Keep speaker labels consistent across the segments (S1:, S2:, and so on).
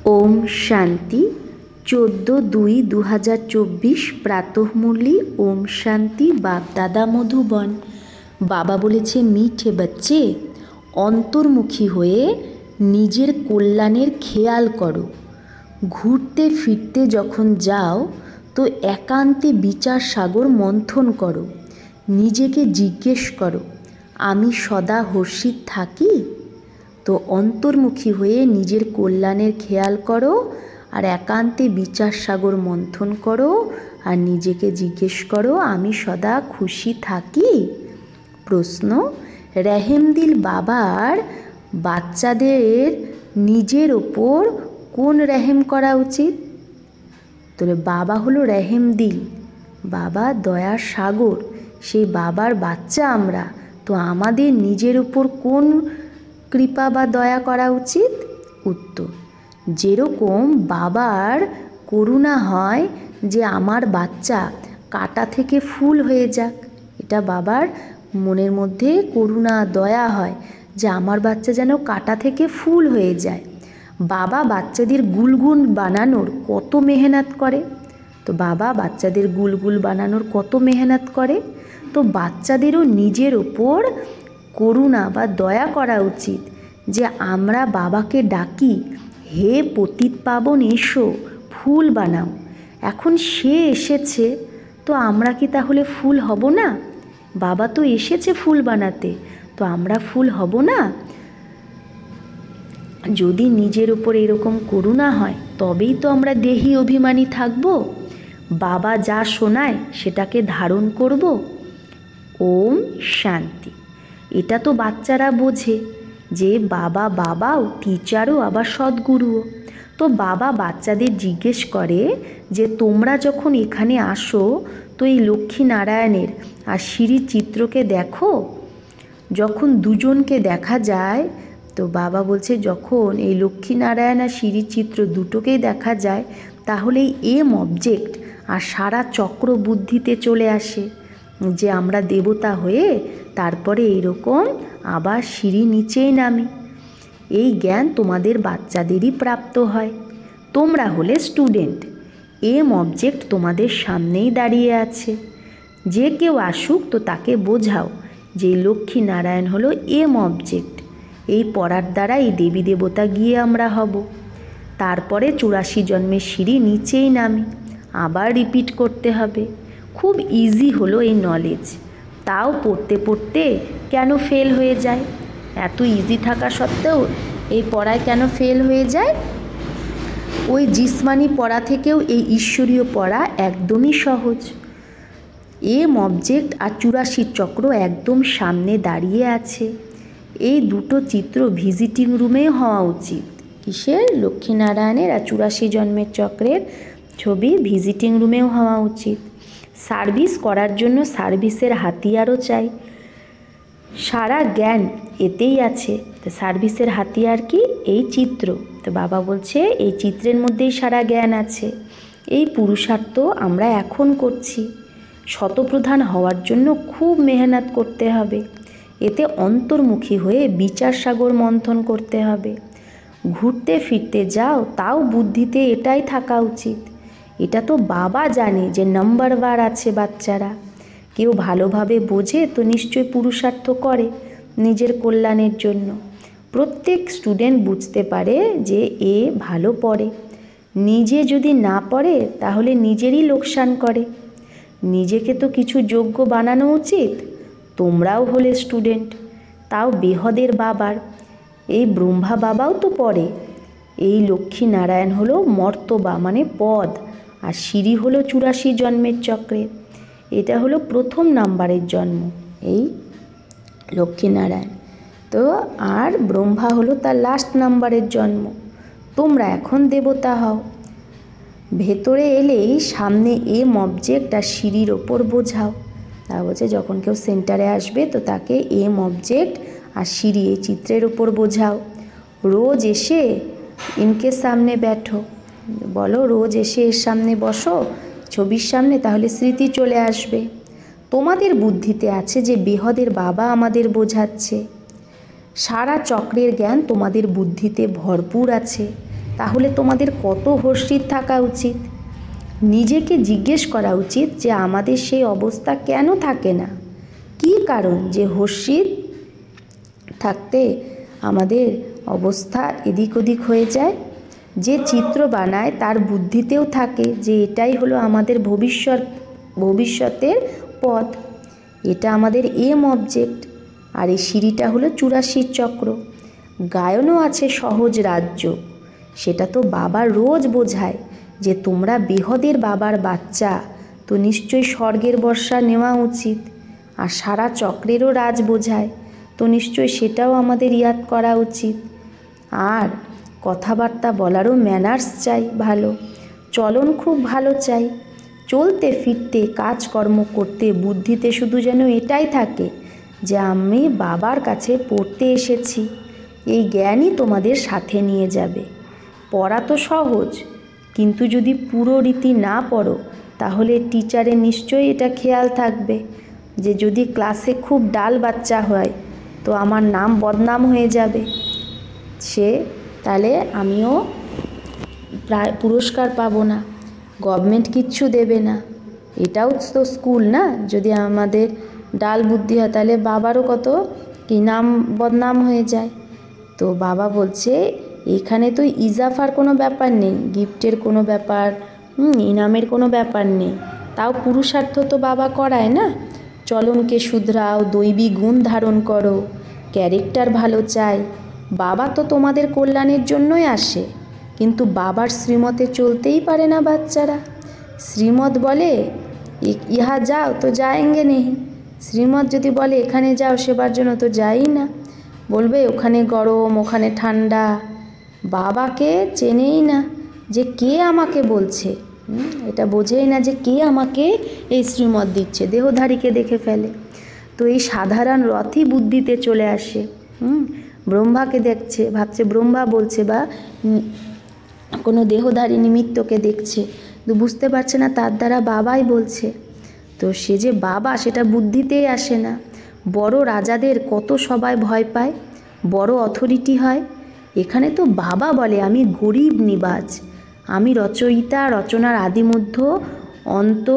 S1: ओम शांति 14/2/2024 प्रातः मुरली। ओम शांति। बाप दादा मधुबन। बाबा बोलेছে मीठे बच्चे অন্তর্মুখী হয়ে নিজের কল্যাণের খেয়াল করো। ঘুরতে ফিরতে যখন যাও তো একান্তে বিচার সাগর মন্থন করো। নিজেকে জিজ্ঞেস করো আমি সদা হর্ষিত থাকি। তো অন্তর্মুখী হয়ে নিজের কল্যাণের খেয়াল করো আর একান্তে বিচার সাগর মন্থন করো আর নিজেকে জিজ্ঞেস করো আমি সদা খুশি থাকি। প্রশ্ন, রহেমদিল বাবার বাচ্চাদের নিজের ওপর কোন রহেম করা উচিত? তাহলে বাবা হলো রহেমদিল, বাবা দয়ার সাগর, সেই বাবার বাচ্চা আমরা। তো আমাদের নিজের উপর কোন কৃপা বা দয়া করা উচিত? উত্তর, যেরকম বাবার করুণা হয় যে আমার বাচ্চা কাঁটা থেকে ফুল হয়ে যাক, এটা বাবার মনের মধ্যে করুণা দয়া হয় যে আমার বাচ্চা যেন কাঁটা থেকে ফুল হয়ে যায়। বাবা বাচ্চাদের গুলগুল বানানোর কত মেহনত করে। তো বাবা বাচ্চাদের গুলগুল বানানোর কত মেহনত করে। তো বাচ্চাদেরও নিজের ওপর করুণা বা দয়া করা উচিত যে আমরা বাবাকে ডাকি হে পতিত পাবন এসো ফুল বানাও। এখন সে এসেছে তো আমরা কি তাহলে ফুল হব না? বাবা তো এসেছে ফুল বানাতে, তো আমরা ফুল হব না? যদি নিজের উপর এরকম করুণা হয় তবেই তো আমরা দেহি অভিমানী থাকব। বাবা যা শোনায় সেটাকে ধারণ করব। ওম শান্তি। এটা তো বাচ্চারা বোঝে যে বাবা বাবাও টিচারও আবার সদ্গুরুও। তো বাবা বাচ্চাদের জিজ্ঞেস করে যে তোমরা যখন এখানে আসো তো এই লক্ষ্মী নারায়ণের আর সিঁড়ির চিত্রকে দেখো। যখন দুজনকে দেখা যায় তো বাবা বলছে যখন এই লক্ষ্মী নারায়ণ আর সিঁড়ির চিত্র দুটোকেই দেখা যায় তাহলে এই এম অবজেক্ট আর সারা চক্র বুদ্ধিতে চলে আসে যে আমরা দেবতা হয়ে তারপরে এইরকম আবার সিঁড়ি নিচেই নামি। এই জ্ঞান তোমাদের বাচ্চাদেরই প্রাপ্ত হয়। তোমরা হলে স্টুডেন্ট, এম অবজেক্ট তোমাদের সামনেই দাঁড়িয়ে আছে। যে কেউ আসুক তো তাকে বোঝাও যে লক্ষ্মী নারায়ণ হলো এম অবজেক্ট। এই পড়ার দ্বারা এই দেবী দেবতা গিয়ে আমরা হব। তারপরে 84 জন্মের সিঁড়ি নিচেই নামি, আবার রিপিট করতে হবে। খুব ইজি হলো এই নলেজ, তাও পড়তে পড়তে কেন ফেল হয়ে যায়? এত ইজি থাকা সত্ত্বেও এই পড়ায় কেন ফেল হয়ে যায়? ওই জিসমানি পড়া থেকেও এই ঈশ্বরীয় পড়া একদমই সহজ। এম অবজেক্ট আর 84 চক্র একদম সামনে দাঁড়িয়ে আছে। এই দুটো চিত্র ভিজিটিং রুমে হওয়া উচিত। কিসের? লক্ষ্মীনারায়ণের আর 84 জন্মের চক্রের ছবি ভিজিটিং রুমেও হওয়া উচিত। সার্ভিস করার জন্য সার্ভিসের হাতিয়ারও চাই। সারা জ্ঞান এতেই আছে। তো সার্ভিসের হাতিয়ার কি? এই চিত্র। তো বাবা বলছে এই চিত্রের মধ্যেই সারা জ্ঞান আছে। এই পুরুষার্থ আমরা এখন করছি। শতপ্রধান হওয়ার জন্য খুব মেহনত করতে হবে। এতে অন্তর্মুখী হয়ে বিচার সাগর মন্থন করতে হবে। ঘুরতে ফিরতে যাও তাও বুদ্ধিতে এটাই থাকা উচিত। এটা তো বাবা জানে যে নাম্বারবার আছে বাচ্চারা। কেউ ভালোভাবে বোঝে তো নিশ্চয় পুরুষার্থ করে নিজের কল্যাণের জন্য। প্রত্যেক স্টুডেন্ট বুঝতে পারে যে এ ভালো পড়ে। নিজে যদি না পড়ে তাহলে নিজেরই লোকসান করে। নিজেকে তো কিছু যোগ্য বানানো উচিত। তোমরাও হলে স্টুডেন্ট, তাও বেহদের বাবার। এই ব্রহ্মা বাবাও তো পড়ে। এই লক্ষ্মী নারায়ণ হলো মর্তবা মানে পদ, আর সিঁড়ি হলো 84 জন্মের চক্রের। এটা হলো প্রথম নাম্বারের জন্ম এই লক্ষ্মীনারায়ণ। তো আর ব্রহ্মা হলো তার লাস্ট নাম্বারের জন্ম। তোমরা এখন দেবতা হও। ভেতরে এলেই সামনে এম অবজেক্ট আর সিঁড়ির ওপর বোঝাও। তা বলছে যখন কেউ সেন্টারে আসবে তো তাকে এম অবজেক্ট আর সিঁড়ি এই চিত্রের ওপর বোঝাও। রোজ এসে ইনকে সামনে बैठो, বলো রোজ এসে এর সামনে বসো ছবির সামনে, তাহলে স্মৃতি চলে আসবে। তোমাদের বুদ্ধিতে আছে যে বেহদের বাবা আমাদের বোঝাচ্ছে। সারা চক্রের জ্ঞান তোমাদের বুদ্ধিতে ভরপুর আছে। তাহলে তোমাদের কত হর্ষিত থাকা উচিত। নিজেকে জিজ্ঞেস করা উচিত যে আমাদের সেই অবস্থা কেন থাকে না, কী কারণ যে হর্ষিত থাকতে আমাদের অবস্থা এদিক ওদিক হয়ে যায়। যে চিত্র বানায় তার বুদ্ধিতেও থাকে যে এটাই হলো আমাদের ভবিষ্যতের পথ, এটা আমাদের এম অবজেক্ট। আর এই সিঁড়িটা হলো 84 চক্র। গায়নও আছে সহজ রাজ্য, সেটা তো বাবা রোজ বোঝায় যে তোমরা বৃহদের বাবার বাচ্চা, তো নিশ্চয়ই স্বর্গের বর্ষা নেওয়া উচিত। আর সারা চক্রেরও রাজ বোঝায়, তো নিশ্চয়ই সেটাও আমাদের ইয়াদ করা উচিত। আর কথাবার্তা বলারও ম্যানার্স চাই ভালো, চলন খুব ভালো চাই। চলতে ফিরতে কাজকর্ম করতে বুদ্ধিতে শুধু যেন এটাই থাকে যে আমি বাবার কাছে পড়তে এসেছি, এই জ্ঞানই তোমাদের সাথে নিয়ে যাবে। পড়া তো সহজ, কিন্তু যদি পুরো রীতি না পড়ো তাহলে টিচারের নিশ্চয়ই এটা খেয়াল থাকবে যে যদি ক্লাসে খুব ডাল বাচ্চা হয় তো আমার নাম বদনাম হয়ে যাবে, তাহলে আমিও পুরস্কার পাবো না, গভর্নমেন্ট কিচ্ছু দেবে না। এটাও তো স্কুল না, যদি আমাদের ডাল বুদ্ধি হয় তাহলে বাবারও কত কি নাম বদনাম হয়ে যায়। তো বাবা বলছে এখানে তো ইজাফার কোনো ব্যাপার নেই, গিফটের কোনো ব্যাপার, ইনামের কোনো ব্যাপার নেই, তাও পুরুষার্থ তো বাবা করায় না। চলনকে শুধরাও, দৈবী গুণ ধারণ করো, ক্যারেক্টার ভালো চাই। বাবা তো তোমাদের কল্যাণের জন্যই আসে, কিন্তু বাবার শ্রীমতে চলতেই পারে না বাচ্চারা। শ্রীমত বলে ইহা যাও তো যায়েঙ্গে নেই, শ্রীমত যদি বলে এখানে যাও সেবার জন্য তো যাই না, বলবে ওখানে গরম ওখানে ঠান্ডা। বাবাকে চেনেই না যে কে আমাকে বলছে, এটা বোঝেই না যে কে আমাকে এই শ্রীমত দিচ্ছে, দেহধারীকে দেখে ফেলে। তো এই সাধারণ রথই বুদ্ধিতে চলে আসে। ব্রহ্মাকে দেখছে, ভাবছে ব্রহ্মা বলছে, বা কোনো দেহধারী নিমিত্তকে দেখছে, তো বুঝতে পারছে না তার দ্বারা বাবাই বলছে। তো সে যে বাবা সেটা বুদ্ধিতেই আসে না। বড় রাজাদের কত সবাই ভয় পায়, বড় অথরিটি হয়। এখানে তো বাবা বলে আমি গরিব নিবাজ, আমি রচয়িতা, রচনার আদিমধ্য অন্ত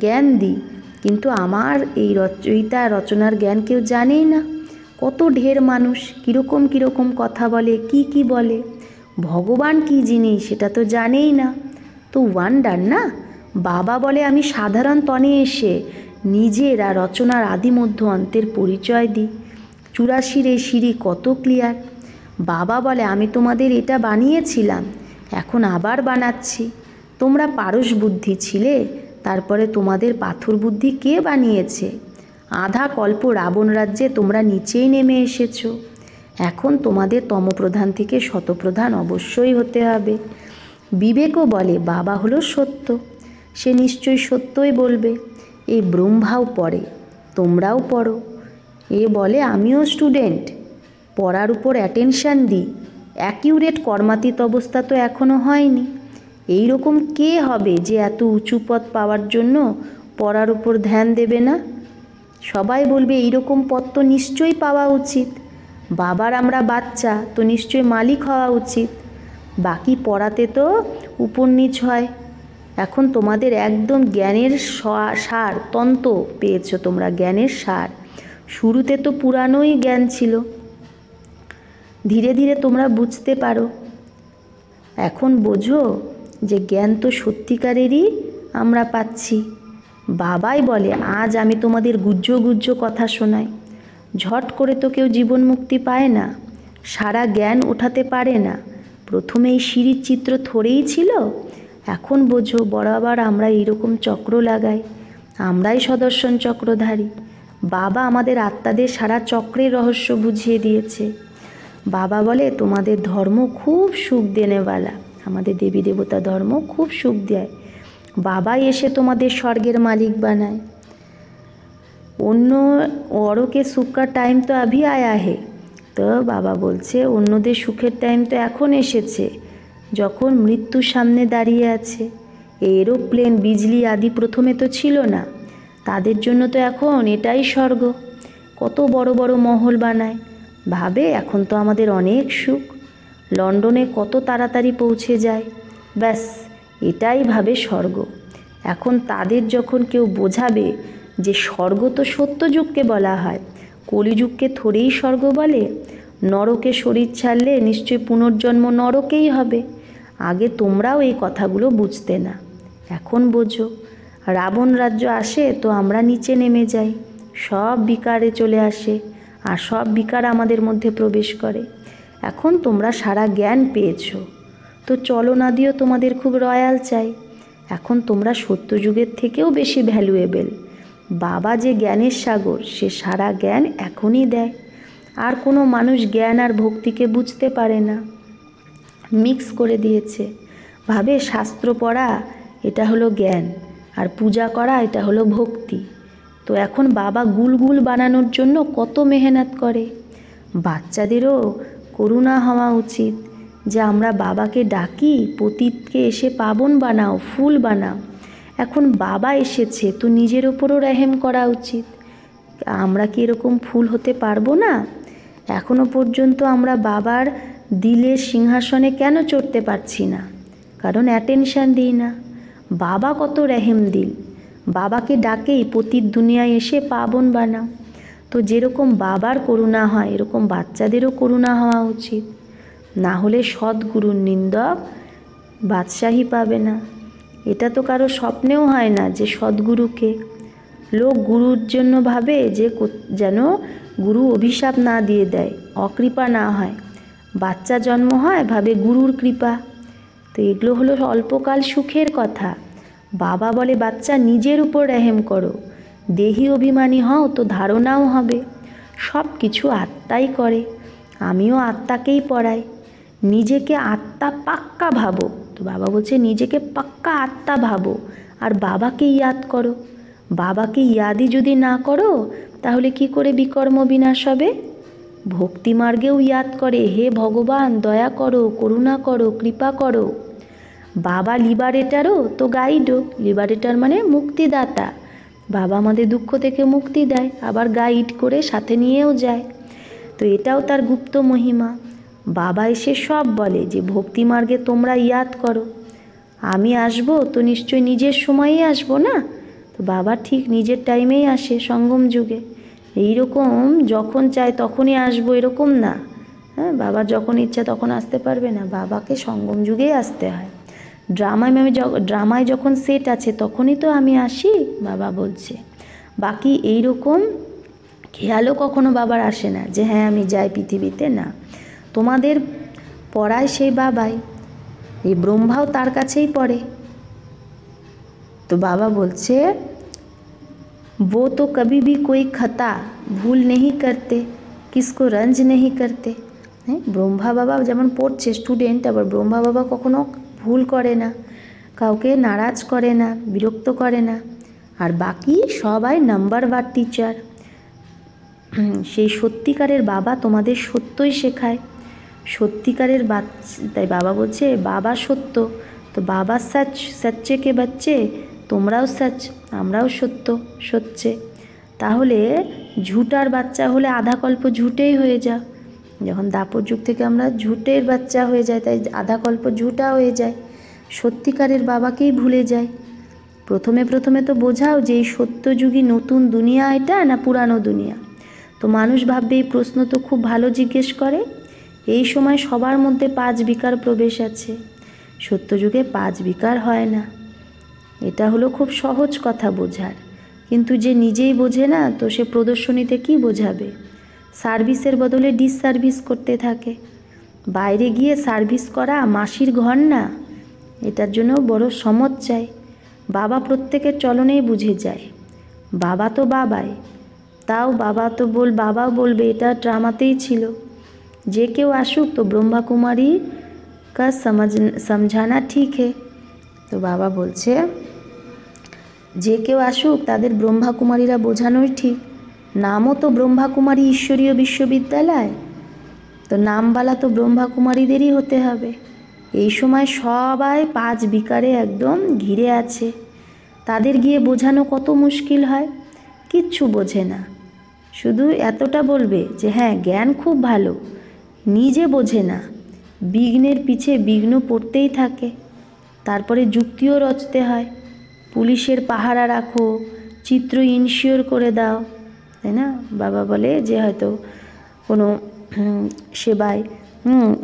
S1: জ্ঞান দিই, কিন্তু আমার এই রচয়িতা রচনার জ্ঞান কেউ জানেই না। কত ঢের মানুষ কীরকম কীরকম কথা বলে, কি বলে, ভগবান কি জিনিস সেটা তো জানেই না। তো ওয়ান্ডার না, বাবা বলে আমি সাধারণ তনে এসে নিজেরা রচনার আদিমধ্য অন্তের পরিচয় দিই। 84 এই সিঁড়ি কত ক্লিয়ার। বাবা বলে আমি তোমাদের এটা বানিয়েছিলাম, এখন আবার বানাচ্ছি। তোমরা পারস বুদ্ধি ছিলে, তারপরে তোমাদের পাথর বুদ্ধি কে বানিয়েছে? আধা কল্প রাবণ রাজ্যে তোমরা নিচেই নেমে এসেছো, এখন তোমাদের তমপ্রধান থেকে শতপ্রধান অবশ্যই হতে হবে। বিবেকও বলে বাবা হলো সত্য, সে নিশ্চয়ই সত্যই বলবে। এই ব্রহ্মাও পড়ে, তোমরাও পড়ো। এ বলে আমিও স্টুডেন্ট, পড়ার উপর অ্যাটেনশান দিই, অ্যাকিউরেট কর্মাতীত অবস্থা তো এখনও হয়নি। এই রকম কে হবে যে এত উঁচু পদ পাওয়ার জন্য পড়ার উপর ধ্যান দেবে না? সবাই বলবে এইরকম পদ তো নিশ্চয়ই পাওয়া উচিত, বাবার আমরা বাচ্চা তো নিশ্চয়ই মালিক হওয়া উচিত। বাকি পড়াতে তো উপর নিচ হয়। এখন তোমাদের একদম জ্ঞানের সার তন্ত্র পেয়েছো তোমরা, জ্ঞানের সার। শুরুতে তো পুরানোই জ্ঞান ছিল, ধীরে ধীরে তোমরা বুঝতে পারো। এখন বোঝো যে জ্ঞান তো সত্যিকারেরই আমরা পাচ্ছি। বাবাই বলে আজ আমি তোমাদের গুহ্য কথা শোনাই। ঝট করে তো কেউ জীবন মুক্তি পায় না, সারা জ্ঞান ওঠাতে পারে না। প্রথমে এই সিঁড়ির চিত্র থরেই ছিল, এখন বোঝো বরাবর আমরা এইরকম চক্র লাগাই, আমরাই সদর্শন চক্রধারী। বাবা আমাদের আত্মাদের সারা চক্রের রহস্য বুঝিয়ে দিয়েছে। বাবা বলে তোমাদের ধর্ম খুব সুখ দেনেওয়ালা, আমাদের দেবী দেবতা ধর্ম খুব সুখ দেয়। বাবাই এসে তোমাদের স্বর্গের মালিক বানায়। অন্য औरों के सुख का टाइम तो अभी आया है। তো বাবা বলছে অন্যদের সুখের টাইম তো এখন এসেছে, যখন মৃত্যুর সামনে দাঁড়িয়ে আছে। এরোপ্লেন, বিজলি আদি প্রথমে তো ছিল না, তাদের জন্য তো এখন এটাই স্বর্গ। কত বড় বড় মহল বানায়, ভাবে এখন তো আমাদের অনেক সুখ। লন্ডনে কত তাড়াতাড়ি পৌঁছে যায়। ব্যাস এটাই ভাবে স্বর্গ। এখন তাদের যখন কেউ বোঝাবে যে স্বর্গ তো সত্যযুগকে বলা হয়, কলিযুগকে থোড়েই স্বর্গ বলে, নরকে শরীর ছাড়লে নিশ্চয়ই পুনর্জন্ম নরকেই হবে। আগে তোমরাও এই কথাগুলো বুঝতে না, এখন বোঝো। রাবণ রাজ্য আসে তো আমরা নিচে নেমে যাই, সব বিকারে চলে আসে আর সব বিকার আমাদের মধ্যে প্রবেশ করে। এখন তোমরা সারা জ্ঞান পেয়েছো, তো চলো না দিও তোমাদের খুব রয়্যাল চাই। এখন তোমরা সত্যযুগের থেকেও বেশি ভ্যালুয়েবল। বাবা যে জ্ঞানের সাগর, সে সারা জ্ঞান এখনই দেয়। আর কোনো মানুষ জ্ঞান আর ভক্তিকে বুঝতে পারে না, মিক্স করে দিয়েছে। ভাবে শাস্ত্র পড়া এটা হলো জ্ঞান, আর পূজা করা এটা হলো ভক্তি। তো এখন বাবা গুলগুল বানানোর জন্য কত মেহনত করে। বাচ্চাদেরও করুণা হওয়া উচিত যে আমরা বাবাকে ডাকি, পতিতকে এসে পাবন বানাও, ফুল বানাও। এখন বাবা এসেছে তো নিজের ওপরও রেহেম করা উচিত। আমরা কি এরকম ফুল হতে পারবো না? এখনো পর্যন্ত আমরা বাবার দিলের সিংহাসনে কেন চড়তে পারছি না? কারণ অ্যাটেনশান দিই না। বাবা কত রেহেম দিল, বাবাকে ডাকেই পতিত দুনিয়ায় এসে পাবন বানাও। তো যেরকম বাবার করুণা হয় এরকম বাচ্চাদেরও করুণা হওয়া উচিত, না হলে সদ্গুরুর নিন্দক বাদশাহী পাবে না। এটা তো কারো স্বপ্নেও হয় না যে সদ্গুরুকে। লোক গুরুর জন্য ভাবে যে যেন গুরু অভিশাপ না দিয়ে দেয়, অকৃপা না হয়। বাচ্চা জন্ম হয় ভাবে গুরুর কৃপা। তো এগুলো হলো অল্পকাল সুখের কথা। বাবা বলে বাচ্চা নিজের উপর রেহেম করো, দেহি অভিমানী হও তো ধারণাও হবে। সব কিছু আত্মাই করে। আমিও আত্মাকেই পড়াই, নিজেকে আত্মা পাক্কা ভাবো। তো বাবা বলছে নিজেকে পাক্কা আত্মা ভাবো আর বাবাকে ইয়াদ করো। বাবাকে ইয়াদই যদি না করো তাহলে কি করে বিকর্ম বিনাশ হবে? ভক্তি মার্গেও ইয়াদ করে, হে ভগবান দয়া করো, করুণা করো, কৃপা করো। বাবা লিবারেটারও তো গাইডও। লিবারেটার মানে মুক্তিদাতা। বাবা আমাদের দুঃখ থেকে মুক্তি দেয়, আবার গাইড করে সাথে নিয়েও যায়। তো এটাও তার গুপ্ত মহিমা। বাবা এসে সব বলে যে ভক্তি মার্গে তোমরা ইয়াদ করো। আমি আসবো তো নিশ্চয়ই নিজের সময়েই আসবো না? তো বাবা ঠিক নিজের টাইমেই আসে সঙ্গম যুগে। এইরকম যখন চায় তখনই আসবো এরকম না। হ্যাঁ, বাবার যখন ইচ্ছা তখন আসতে পারবে না, বাবাকে সঙ্গম যুগেই আসতে হয়। ড্রামায় যখন সেট আছে তখনই তো আমি আসি, বাবা বলছে। বাকি এইরকম খেয়ালও কখনো বাবার আসে না যে হ্যাঁ আমি যাই পৃথিবীতে, না। তোমাদের পড়ায় সেই বাবাই, এই ব্রহ্মাও তার কাছেই পড়ে। তো বাবা বলছে वो तो कभी भी कोई खता भूल नहीं करते, किसको रंज नहीं करते। হ্যাঁ, ব্রহ্মা বাবা যেমন পড়ছে স্টুডেন্ট, আবার ব্রহ্মা বাবা কখনো ভুল করে না, কাউকে নারাজ করে না, বিরক্ত করে না। আর বাকি সবাই নাম্বার ওয়ান টিচার। সেই সত্যিকারের বাবা তোমাদের সত্যই শেখায়। সত্যিকারের তাই বাবা বলছে বাবা সত্য, তো বাবা সচ, সচ্চে কে বাচ্চে, তোমরাও সচ, আমরাও সত্য, সচ্চে। তাহলে ঝুটার বাচ্চা হলে আধা কল্প ঝুটেই হয়ে যাও। যখন দাপর যুগ থেকে আমরা ঝুটের বাচ্চা হয়ে যাই, তাই আধা কল্প ঝুটা হয়ে যায়, সত্যিকারের বাবাকেই ভুলে যায়। প্রথমে তো বোঝাও যে এই সত্যযুগী নতুন দুনিয়া এটা না পুরানো দুনিয়া। তো মানুষ ভাববে এই প্রশ্ন তো খুব ভালো জিজ্ঞেস করে। এই সময় সবার মধ্যে 5 বিকার প্রবেশ আছে, সত্যযুগে 5 বিকার হয় না। এটা হলো খুব সহজ কথা বোঝার, কিন্তু যে নিজেই বোঝে না তো সে প্রদর্শনীতে কি বোঝাবে? সার্ভিসের বদলে ডিসসার্ভিস করতে থাকে। বাইরে গিয়ে সার্ভিস করা মাসির ঘর না, এটার জন্য বড় সমত চাই। বাবা প্রত্যেকের চলনেই বুঝে যায়। বাবা তো বাবাই, তাও বাবাও বলবে এটা ড্রামাতেই ছিল। যে কেউ আসুক তো ব্রহ্মা কুমারী কা সমঝানা ঠিক হে। তো বাবা বলছে যে কেউ আসুক তাদের ব্রহ্মা কুমারীরা বোঝানোই ঠিক। নামও তো ব্রহ্মা কুমারী ঈশ্বরীয় বিশ্ববিদ্যালয়, তো নামওয়ালা তো ব্রহ্মা কুমারীদেরই হতে হবে। এই সময় সবাই 5 বিকারে একদম ঘিরে আছে। তাদের গিয়ে বোঝানো কত মুশকিল হয়, কিচ্ছু বোঝে না। শুধু এতটা বলবে যে হ্যাঁ জ্ঞান খুব ভালো, নিজে বোঝে না। বিঘ্নের পিছে বিঘ্ন পড়তেই থাকে। তারপরে যুক্তিও রচতে হয়, পুলিশের পাহারা রাখো, চিত্র ইনশিওর করে দাও, তাই না? বাবা বলে যে হয়তো কোনো সেবায়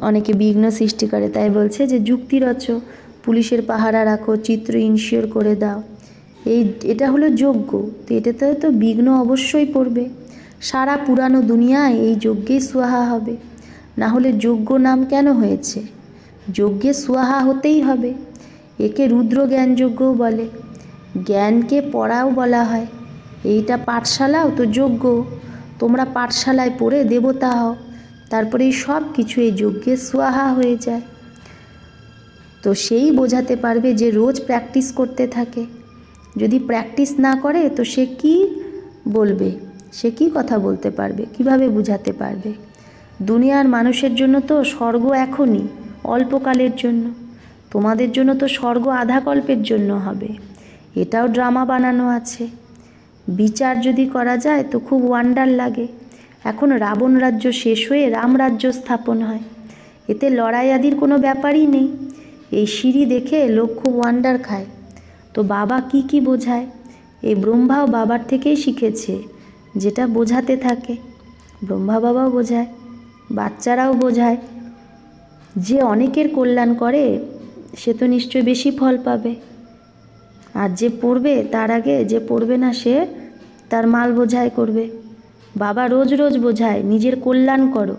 S1: অনেকে বিঘ্ন সৃষ্টি করে, তাই বলছে যে যুক্তি রচো, পুলিশের পাহারা রাখো, চিত্র ইনশিওর করে দাও। এটা হলো যজ্ঞ, তো এটাতে তো বিঘ্ন অবশ্যই পড়বে। সারা পুরানো দুনিয়ায় এই যজ্ঞেই সোয়াহা হবে, না হলে যজ্ঞ নাম কেন হয়েছে? যজ্ঞে সোয়াহা হতেই হবে। একে রুদ্র জ্ঞান যজ্ঞও বলে, জ্ঞানকে পড়াও বলা হয়। এইটা পাঠশালাও তো যজ্ঞ, তোমরা পাঠশালায় পড়ে দেবতা হও, তারপরে এই সব কিছু এই যজ্ঞে সোয়াহা হয়ে যায়। তো সেই বোঝাতে পারবে যে রোজ প্র্যাকটিস করতে থাকে। যদি প্র্যাকটিস না করে তো সে কি বলবে, সে কি কথা বলতে পারবে, কিভাবে বুঝাতে পারবে? দুনিয়ার মানুষের জন্য তো স্বর্গ এখনই, অল্পকালের জন্য। তোমাদের জন্য তো স্বর্গ আধা কল্পের জন্য হবে। এটাও ড্রামা বানানো আছে। বিচার যদি করা যায় তো খুব ওয়ান্ডার লাগে। এখন রাবণ রাজ্য শেষ হয়ে রাম রাজ্য স্থাপন হয়, এতে লড়াই আদির কোনো ব্যাপারই নেই। এই সিঁড়ি দেখে লোক খুব ওয়ান্ডার খায়। তো বাবা কি কি বোঝায়? এই ব্রহ্মাও বাবার থেকেই শিখেছে, যেটা বোঝাতে থাকে। ব্রহ্মা বাবাও বোঝায়, বাচ্চারাও বোঝায়। যে অনেকের কল্যাণ করে সে তো নিশ্চয় বেশি ফল পাবে, আর যে পড়বে তার আগে যে পড়বে না সে তার মাল বোঝাই করবে। বাবা রোজ রোজ বোঝায় নিজের কল্যাণ করো।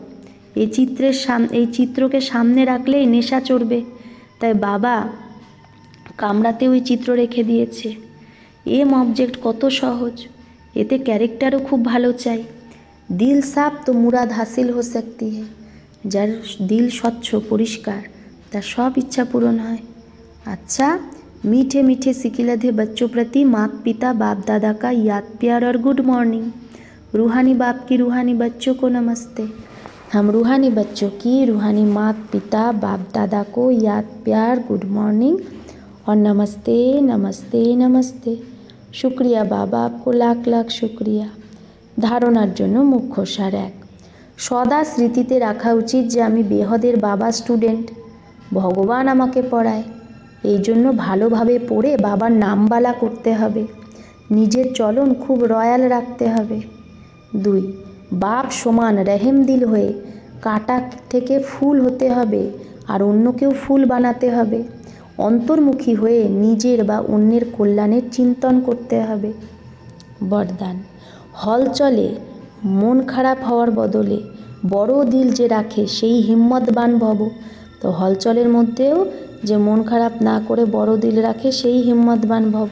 S1: এই চিত্রকে সামনে রাখলেই নেশা চড়বে, তাই বাবা কামরাতে ওই চিত্র রেখে দিয়েছে। অবজেক্ট কত সহজ, এতে ক্যারেক্টারও খুব ভালো চাই। দিল সাফ তো মুরাদ হাসিল হো সকতি হ্যায়। যার দিল স্বচ্ছ পরিষ্কার তার সব ইচ্ছা পূরণ হয়। अच्छा, मीठे मीठे सिकिलधे बच्चों प्रति माता पिता बाप दादा का याद प्यार और गुड मॉर्निंग। रूहानी बाप की रूहानी बच्चों को नमस्ते। हम रूहानी बच्चों की रूहानी माता पिता बाप दादा को याद प्यार गुड मॉर्निंग और नमस्ते नमस्ते नमस्ते। शुक्रिया बाबा, आपको लाख लाख शुक्रिया। धारणार जन्य मुख्य सार एक, सदा स्मृतिते रखा उचित जे आमी बेहदेर बाबा स्टूडेंट, भगवान आमाके पढ़ाय। এই জন্য ভালোভাবে পড়ে বাবার নামবালা করতে হবে, নিজের চলন খুব রয়্যাল রাখতে হবে। 2, বাপ সমান রহিম দিল হয়ে কাটা থেকে ফুল হতে হবে আর অন্যকেও ফুল বানাতে হবে। অন্তর্মুখী হয়ে নিজের বা অন্যের কল্যাণের চিন্তন করতে হবে। বরদান, হল চলে মন খারাপ হওয়ার বদলে বড় দিল যে রাখে সেই হিম্মতবান ভব। তো হলচলের মধ্যেও যে মন খারাপ না করে বড় দিল রাখে সেই হিম্মতবান ভব।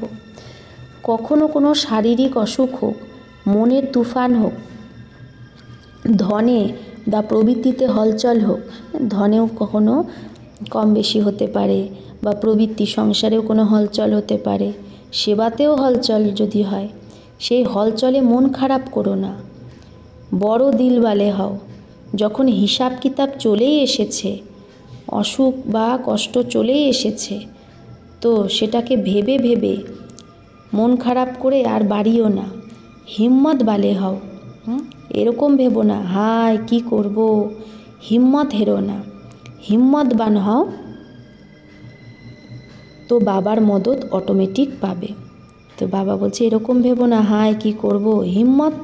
S1: কখনো কোনো শারীরিক অসুখ হোক, মনের তুফান হোক, ধনে বা প্রবৃত্তিতে হলচল হোক, ধনেও কখনো কম বেশি হতে পারে, বা প্রবৃত্তি সংসারেও কোনো হলচল হতে পারে, সেবাতেও হলচল যদি হয়, সেই হলচলে মন খারাপ করো না, বড় দিলওয়ালে হও। যখন হিসাব কিতাব চলেই এসেছে, অসুখ বা কষ্ট চলেই এসেছে, তো সেটাকে ভেবে ভেবে মন খারাপ করে আর বাড়িও না, হিম্মত বালে হও। এরকম ভেবো না হায় কি করব, হিম্মত হেরো না, হিম্মতবান হও, তো বাবার মদত অটোমেটিক পাবে। তো বাবা বলছে এরকম ভেবো না হায় কি করব, হিম্মত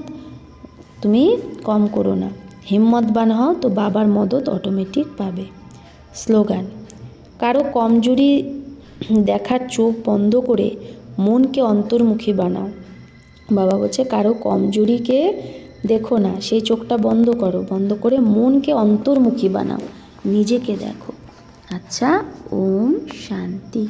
S1: তুমি কম করো না, হিম্মতবান হও, তো বাবার মদত অটোমেটিক পাবে। স্লোগান, কারো কমজোরি দেখার চোখ বন্ধ করে মনকে অন্তর্মুখী বানাও। বাবা বলছে কারো কমজোরিকে দেখো না, সেই চোখটা বন্ধ করো, বন্ধ করে মনকে অন্তর্মুখী বানাও, নিজেকে দেখো। আচ্ছা, ওম শান্তি।